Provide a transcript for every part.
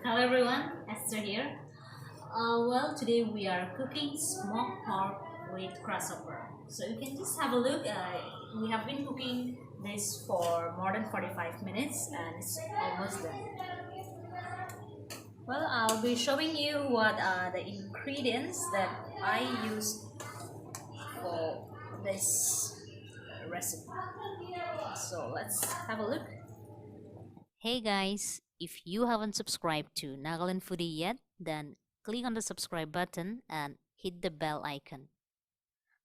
Hello everyone, Esther here. Today we are cooking smoked pork with grasshopper. So you can just have a look. We have been cooking this for more than 45 minutes and it's almost done. Well, I'll be showing you what are the ingredients that I use for this recipe. So let's have a look. Hey guys, if you haven't subscribed to Nagaland Foodie yet, then click on the subscribe button and hit the bell icon.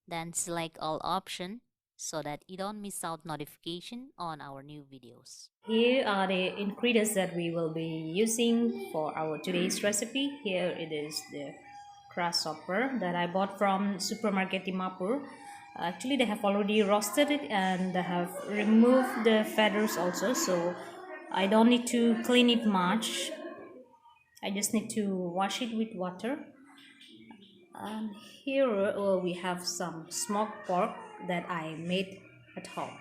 Then select all option so that you don't miss out notification on our new videos. Here are the ingredients that we will be using for our today's recipe. Here it is the grasshopper that I bought from supermarket Dimapur. Actually, they have already roasted it and they have removed the feathers also, so I don't need to clean it much. I just need to wash it with water. And here we have some smoked pork that I made at home.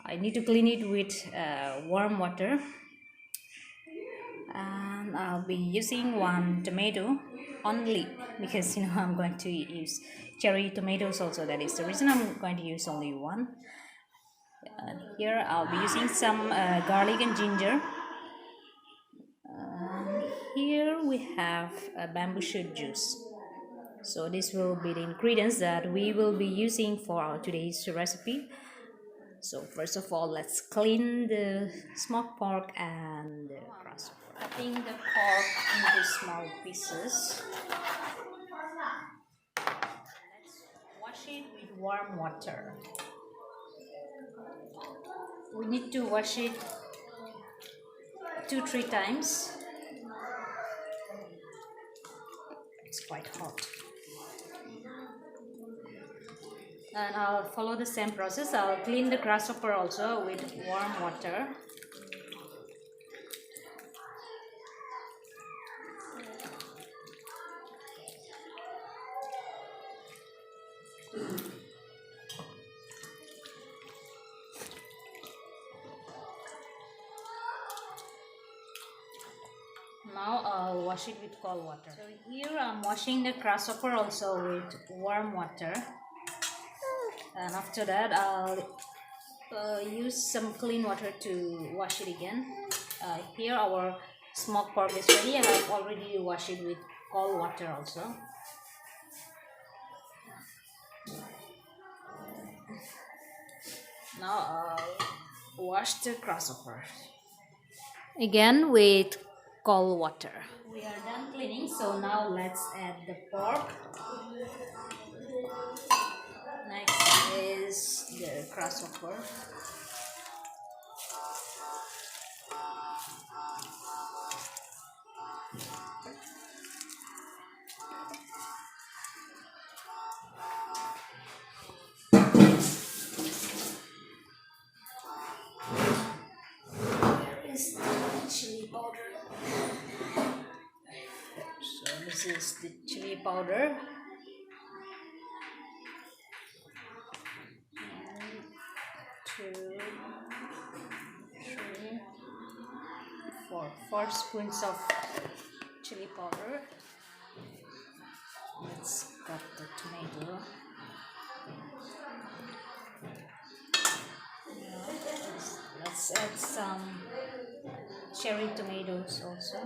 I need to clean it with warm water, and I'll be using one tomato only because I'm going to use cherry tomatoes also. That is the reason I'm going to use only one. And here I'll be using some garlic and ginger. Here we have a bambooshoot juice. So this will be the ingredients that we will be using for our today's recipe. So first of all, let's clean the smoked pork and the grasshopper. Cutting the pork into small pieces. Let's wash it with warm water. We need to wash it 2-3 times. It's quite hot. And I'll follow the same process. I'll clean the grasshopper also with warm water. Now I'll wash it with cold water. So here I'm washing the grasshopper also with warm water. And after that I'll use some clean water to wash it again. Here our smoked pork is ready and I've already washed it with cold water also. Now I'll wash the grasshopper again with cold water. We are done cleaning, so now let's add the pork. Next is the grasshopper. There is the chili powder. So this is the chili powder. 1, 2, 3, 4. 4 spoons of chili powder. Let's cut the tomato. Let's add some cherry tomatoes also.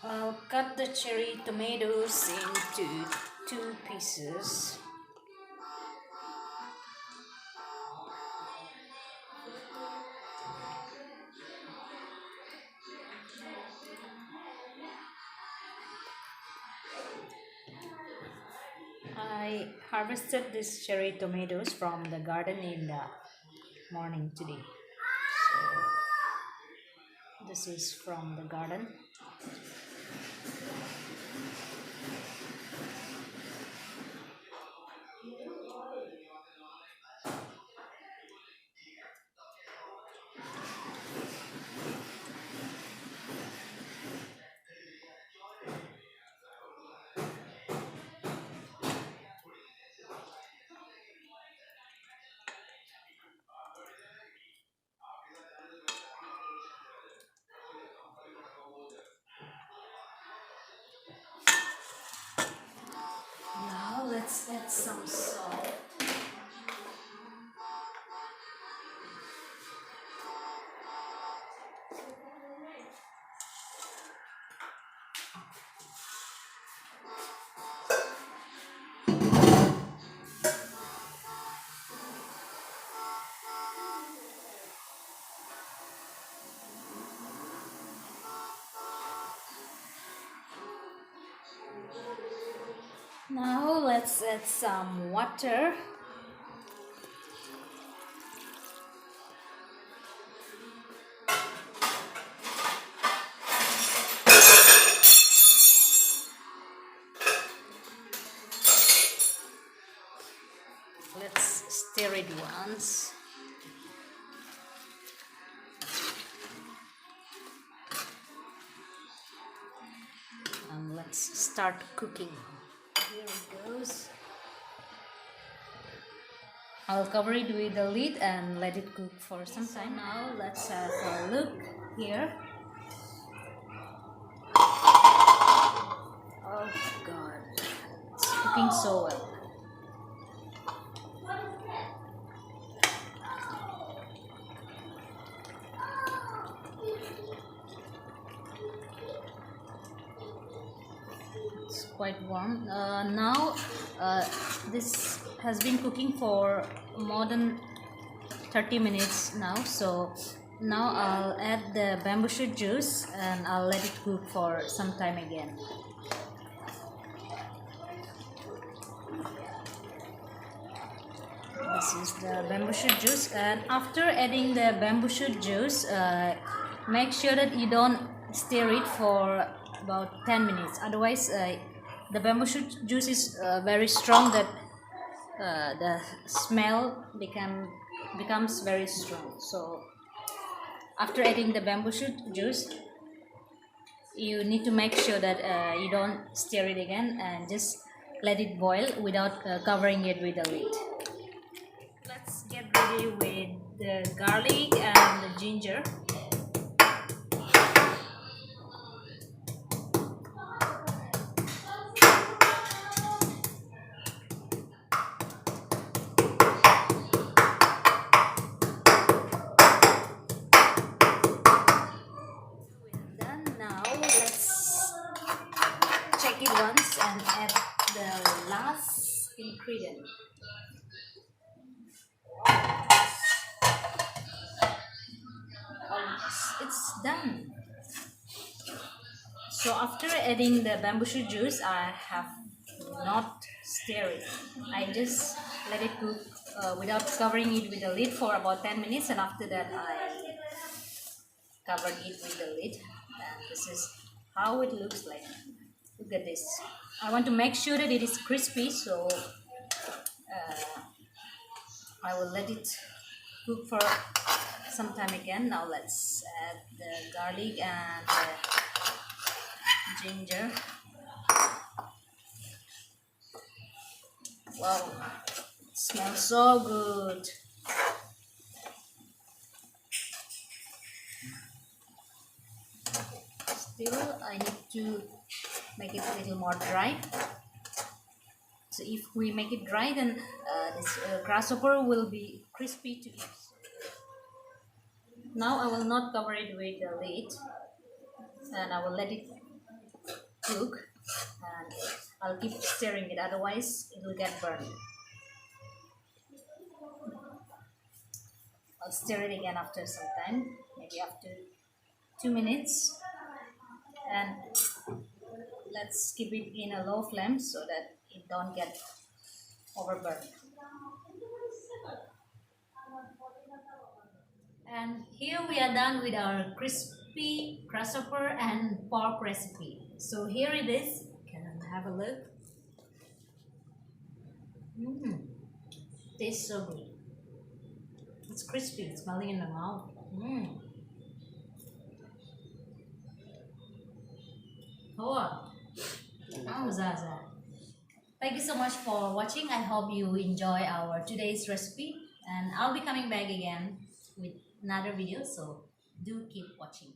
I'll cut the cherry tomatoes into 2 pieces. I harvested these cherry tomatoes from the garden in the morning today. So this is from the garden. some salt. Now let's add some water. Let's stir it once. And let's start cooking. Here it goes. I'll cover it with the lid and let it cook for some time. Now let's have a look here. Oh god, it's cooking so well. It's quite warm. Now this has been cooking for more than 30 minutes now, so now I'll add the bambooshoot juice and I'll let it cook for some time again. This is the bambooshoot juice, and after adding the bambooshoot juice, make sure that you don't stir it for about 10 minutes, otherwise the bambooshoot juice is very strong, that the smell becomes very strong. So after adding the bambooshoot juice, you need to make sure that you don't stir it again and just let it boil without covering it with a lid. Let's get ready with the garlic and the ginger. Check it once and add the last ingredient. It's done. So after adding the bambooshoot juice, I have not stirred it. I just let it cook without covering it with a lid for about 10 minutes, and after that I covered it with the lid, and this is how it looks like. Look at this. I want to make sure that it is crispy, so I will let it cook for some time again. Now let's add the garlic and the ginger. Wow, it smells so good. Still, I need to make it a little more dry. So if we make it dry, then this grasshopper will be crispy to eat. Now I will not cover it with the lid, and I will let it cook, and I'll keep stirring it, otherwise it will get burned. I'll stir it again after some time, maybe after 2 minutes, and let's keep it in a low flame so that it don't get overburned. And here we are done with our crispy grasshopper and pork recipe. So here it is. Can I have a look? Tastes so good. It's crispy. It's melting in the mouth. Oh, Zaza. Thank you so much for watching. I hope you enjoy our today's recipe, and I'll be coming back again with another video, so do keep watching.